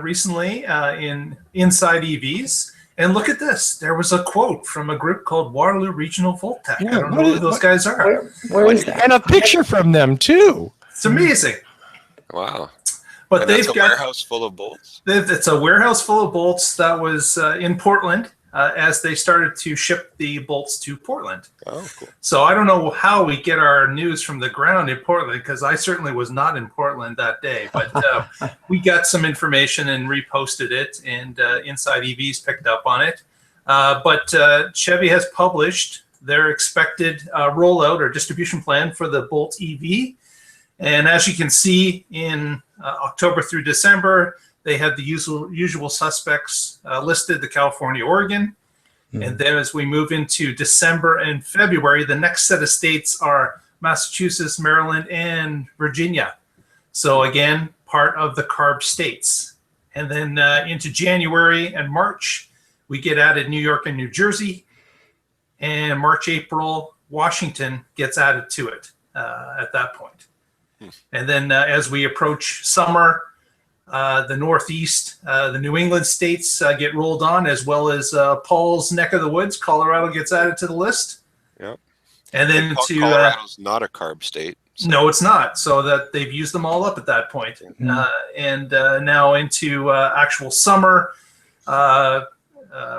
recently in Inside EVs. And look at this. There was a quote from a group called Waterloo Regional Voltec. Yeah, I don't what know is- who those what- guys are. Where is that? and a picture from them too. It's amazing. Wow. But And that's they've a got warehouse full of bolts. it's a warehouse full of bolts that was in Portland as they started to ship the bolts to Portland. Oh, cool. So I don't know how we get our news from the ground in Portland, because I certainly was not in Portland that day. But we got some information and reposted it, and Inside EVs picked up on it. But Chevy has published their expected rollout or distribution plan for the Bolt EV. And as you can see, in October through December, they had the usual suspects listed, the California, Oregon. And then as we move into December and February, the next set of states are Massachusetts, Maryland, and Virginia. So again, part of the CARB states. And then into January and March, we get added New York and New Jersey. And March, April, Washington gets added to it at that point. And then as we approach summer, the Northeast, the New England states get rolled on, as well as Paul's neck of the woods. Colorado gets added to the list. Yep. And then Colorado's not a CARB state. So no, it's not. So that they've used them all up at that point. And now into actual summer,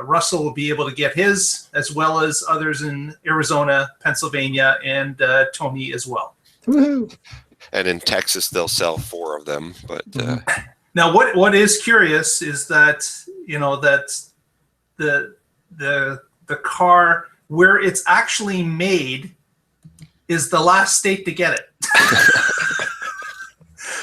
Russell will be able to get his, as well as others in Arizona, Pennsylvania, and Tony as well. Woohoo. And in Texas, they'll sell 4 of them. But Now, what is curious is that that the car where it's actually made is the last state to get it.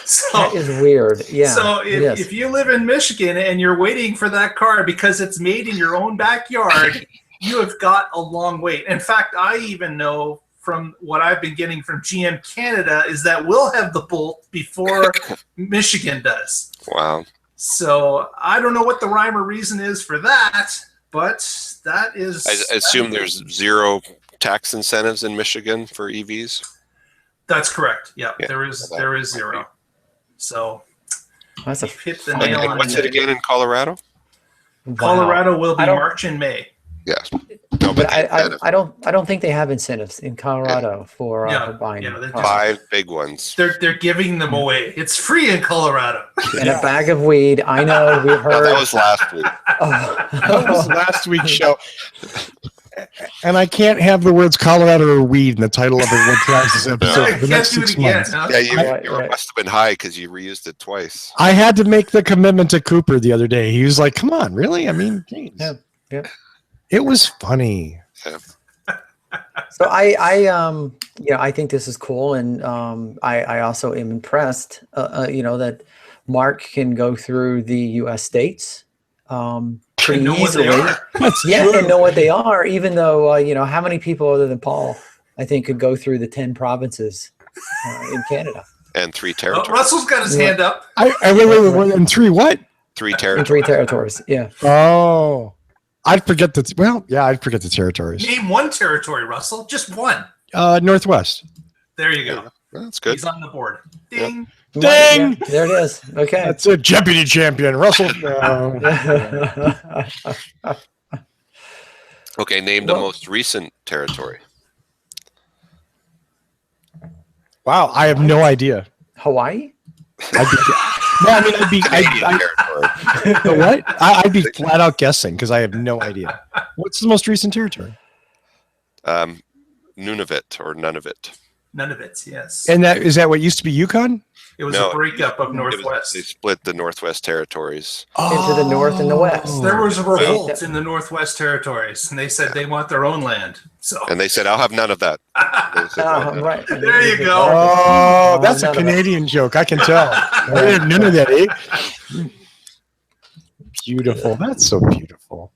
So That is weird. Yeah. So it is. if you live in Michigan and you're waiting for that car because it's made in your own backyard, you have got a long wait. In fact, I even know from what I've been getting from GM Canada is that we'll have the Bolt before Michigan does. wow. So I don't know what the rhyme or reason is for that, but that is. I assume there's 0 tax incentives in Michigan for EVs. That's correct. Yeah, Yeah, there is 0. So That's a hit the And nail on what's the it again in Colorado? wow. Colorado will be I don't- March and May. Yes. No, But the incentive. I don't think they have incentives in Colorado for buying yeah, they're cars. 5 big ones. They're giving them away. It's free in Colorado. And a bag of weed. I know we've No, heard. that was last week. That was Oh. last week's show. And I can't have the words Colorado or weed in the title of it what drives this episode for the Can't next do it 6 again, months. huh? Yeah, you, Right, you right. must have been high because you reused it twice. I had to make the commitment to Cooper the other day. He was like, "Come on, really? I mean, geez." Yeah. It was funny." So I think this is cool, and I also am impressed. That Mark can go through the U.S. states pretty know what they easily. are. Yeah, and know what they are. Even though how many people other than Paul, I think, could go through the 10 provinces in Canada And 3 Oh, territories. Russell's got his hand up. Wait, and 3 what? 3 in territories. 3 territories. Yeah. Oh, I'd forget the I'd forget the territories. Name one territory, Russell. Just one. Northwest. There you go. That's good. He's on the board. Ding. Ding! Yeah, there it is. Okay. That's a deputy champion, Russell. Okay, name the Well- most recent territory. Wow, I have no idea. Hawaii? I'd be Canadian territory. the what? I'd be flat out guessing because I have no idea. What's the most recent territory? Nunavut or none of it. None of it. Yes. And that is that what used to be Yukon? It was No, a breakup of They Northwest. split the Northwest territories. Into the north and the west. There was a revolt Right. in the Northwest territories, and they said they want their own land. So And they said, I'll have none of that. They said, Right. There you go. Oh, that's a none of it. Canadian joke. I can tell. None of that, eh? Beautiful. That's so beautiful.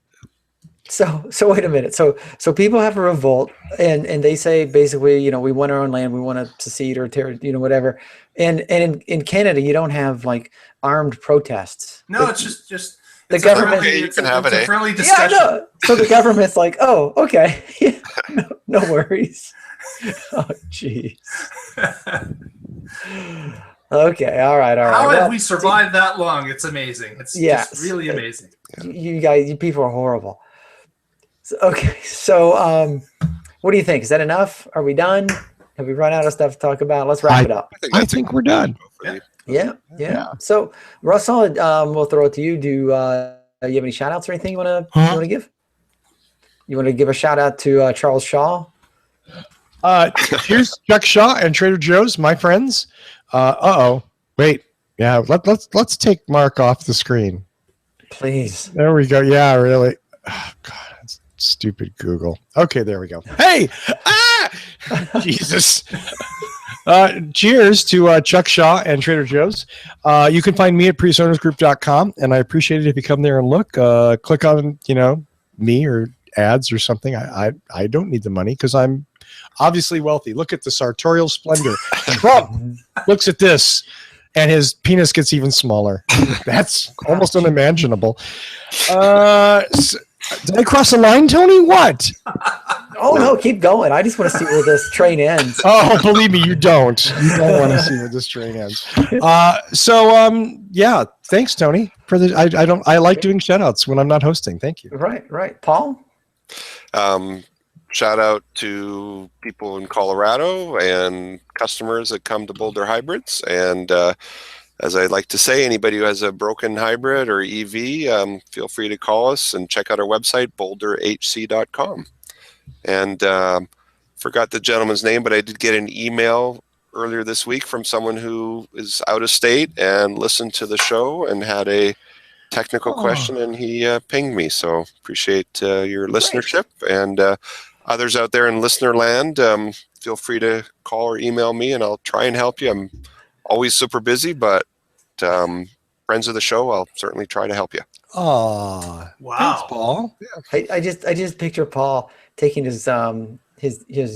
So wait a minute. So people have a revolt, and they say basically, we want our own land, we want to secede or tear, whatever. And in Canada, you don't have like armed protests. No, But it's just the it's government- A friendly, You it's can a, have it's it, a eh? friendly Yeah, discussion. no. So the government's like, oh, okay, yeah, no worries. Oh, jeez. Okay, all right. How Well, have we survived that long? It's amazing. It's Yes. just really amazing. You guys, you people are horrible. So what do you think? Is that enough? Are we done? Have we run out of stuff to talk about? Let's wrap it up. I think we're done. Yeah. Yeah. So Russell, we'll throw it to you. Do you have any shout outs or anything you want to give? You want to give a shout out to Charles Shaw? Here's Chuck Shaw and Trader Joe's, my friends. Wait. Yeah, let's take Mark off the screen. Please. There we go. Yeah, really. Oh, God, that's stupid Google. Okay, there we go. Hey! Jesus. Cheers to Chuck Shaw and Trader Joe's. You can find me at priusownersgroup.com, and I appreciate it if you come there and look. Click on, me or ads or something. I don't need the money because I'm obviously wealthy. Look at the sartorial splendor. Trump looks at this, and his penis gets even smaller. That's almost unimaginable. Did I cross the line, Tony? What? Oh no, keep going. I just want to see where this train ends. Oh, believe me, you don't. You don't want to see where this train ends. Yeah. Thanks, Tony. For the I like doing shout outs when I'm not hosting. Thank you. Right. Paul? Shout out to people in Colorado and customers that come to Boulder Hybrids. And as I like to say, anybody who has a broken hybrid or EV, feel free to call us and check out our website, boulderhc.com. And forgot the gentleman's name, but I did get an email earlier this week from someone who is out of state and listened to the show and had a technical question, and he pinged me. So appreciate your listenership. And others out there in listener land, feel free to call or email me, and I'll try and help you. I'm always super busy, but friends of the show, I'll certainly try to help you. Oh, Wow. thanks, Paul. I just picture Paul taking his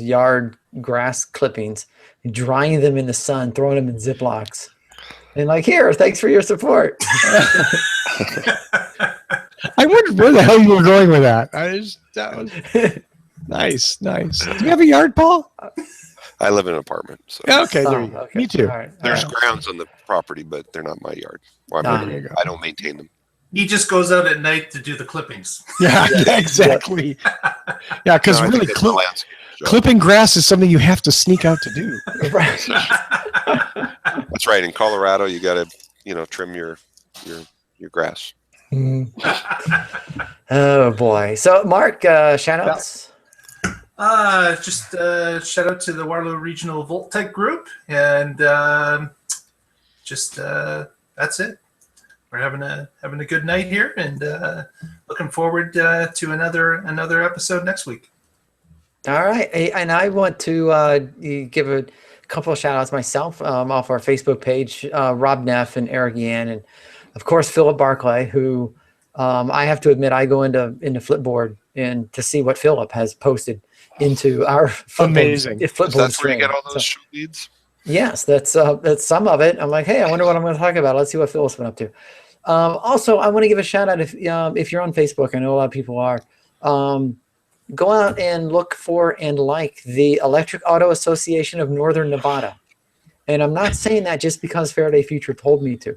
yard grass clippings, drying them in the sun, throwing them in Ziplocs, and like, here, thanks for your support. I wondered where the hell you were going with that. That was nice. Do you have a yard, Paul? I live in an apartment, so Yeah, okay, there you go. Okay. Me too. All right. there's grounds on the property, but they're not my yard. Well, Ah, there you go. I don't maintain them. He just goes out at night to do the clippings. Yeah, exactly. Yeah, because No, I really think it's the landscape show. clipping grass is something you have to sneak out to do. Right. That's right. In Colorado, you got to, trim your grass. Mm. Oh boy. So Mark, shout outs. Just shout out to the Waterloo Regional Voltec Group, and that's it. We're having a good night here, and looking forward to another episode next week. All right. And I want to give a couple of shout outs myself off our Facebook page, Rob Neff and Eric Yan, and of course, Philip Barclay, who I have to admit, I go into Flipboard and to see what Philip has posted into our Flipboard, Amazing. Flipboard That's where you stream. get all So- those show leads. Yes, that's some of it. I'm like, hey, I wonder what I'm going to talk about. Let's see what Phil's been up to. Also, I want to give a shout out if you're on Facebook. I know a lot of people are. Go out and look for and like the Electric Auto Association of Northern Nevada. And I'm not saying that just because Faraday Future told me to.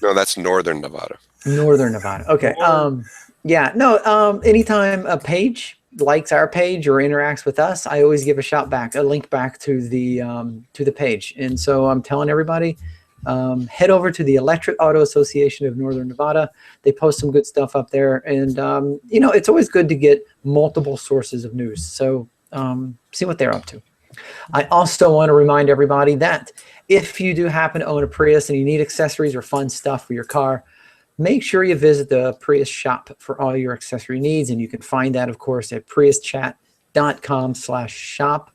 No, that's Northern Nevada. Northern Nevada. Okay. Anytime a page likes our page or interacts with us, I always give a link back to the page. And so I'm telling everybody, head over to the Electric Auto Association of Northern Nevada. They post some good stuff up there, and it's always good to get multiple sources of news. So see what they're up to. I also want to remind everybody that if you do happen to own a Prius and you need accessories or fun stuff for your car, make sure you visit the Prius shop for all your accessory needs. And you can find that, of course, at priuschat.com/shop.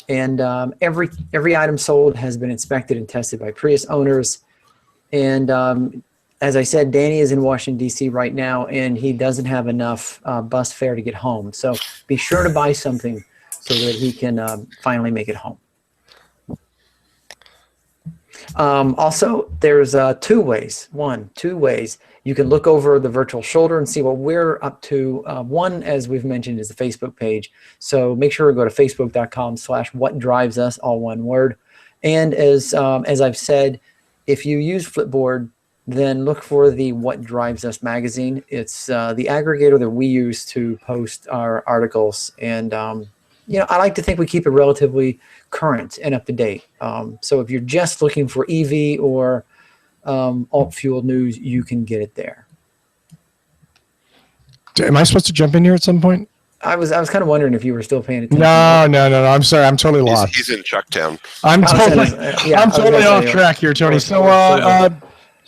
And every item sold has been inspected and tested by Prius owners. And as I said, Danny is in Washington, D.C. right now, and he doesn't have enough bus fare to get home. So be sure to buy something so that he can finally make it home. Also, there's two ways. You can look over the virtual shoulder and see what we're up to. One, as we've mentioned, is the Facebook page. So make sure to go to facebook.com/whatdrivesus, all one word. And as I've said, if you use Flipboard, then look for the What Drives Us magazine. It's the aggregator that we use to post our articles. And, I like to think we keep it relatively current and up to date. So if you're just looking for EV or alt fuel news, you can get it there. Am I supposed to jump in here at some point? I was kind of wondering if you were still paying attention. No. I'm sorry. I'm totally lost. He's in Chucktown. I'm totally off track here, Tony. So,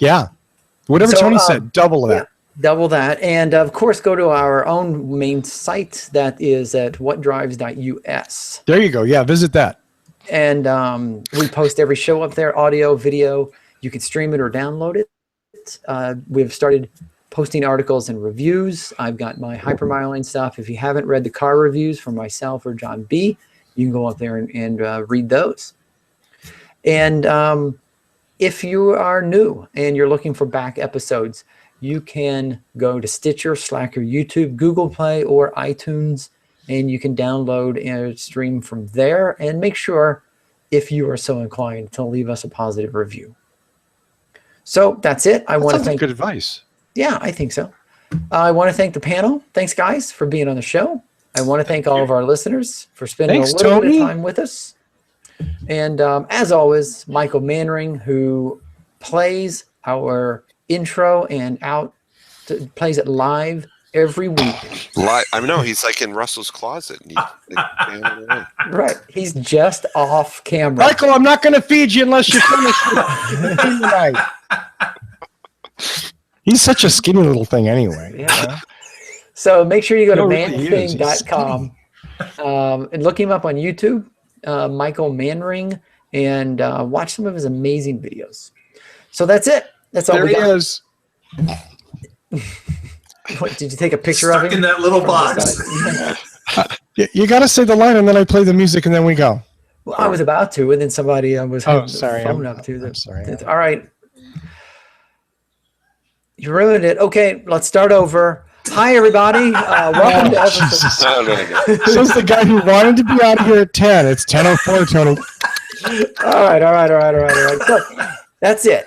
yeah, whatever Tony said, double that. Yeah, double that. And of course, go to our own main site. That is at whatdrives.us. There you go. Yeah, visit that. And we post every show up there, audio, video. You can stream it or download it. We've started posting articles and reviews. I've got my Hypermiling stuff. If you haven't read the car reviews from myself or John B., you can go up there and read those. And if you are new and you're looking for back episodes, you can go to Stitcher, Slacker, YouTube, Google Play, or iTunes, and you can download and stream from there. And make sure, if you are so inclined, to leave us a positive review. So that's it. I want to thank. Good advice. Yeah, I think so. I want to thank the panel. Thanks, guys, for being on the show. I want to thank all of our listeners for spending a little bit of time with us. And as always, Michael Manring, who plays our intro and plays it live every week. I know, he's like in Russell's closet. Right. He's just off camera. Michael, I'm not going to feed you unless you finish tonight. He's such a skinny little thing anyway. Yeah. So make sure you go to manthing.com and look him up on YouTube, Michael Manring, and watch some of his amazing videos. So that's it. That's all there we got. There he is. What, did you take a picture of him? Stuck in that little box. You got to say the line, and then I play the music, and then we go. Well, I was about to, and then somebody was sorry. phone up to them. I'm sorry. All right. You ruined it. Okay, let's start over. Hi, everybody. Welcome to episode. Says the guy who wanted to be out of here at 10. It's 10:04, Tony. All right. So that's it.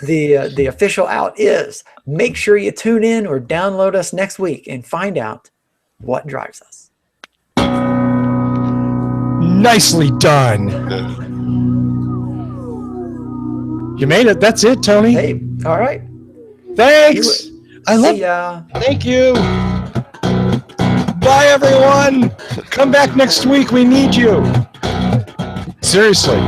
The official out is make sure you tune in or download us next week and find out what drives us. Nicely done. You made it. That's it, Tony. Hey, all right. Thanks. I love ya. Thank you. Bye, everyone. Come back next week. We need you. Seriously.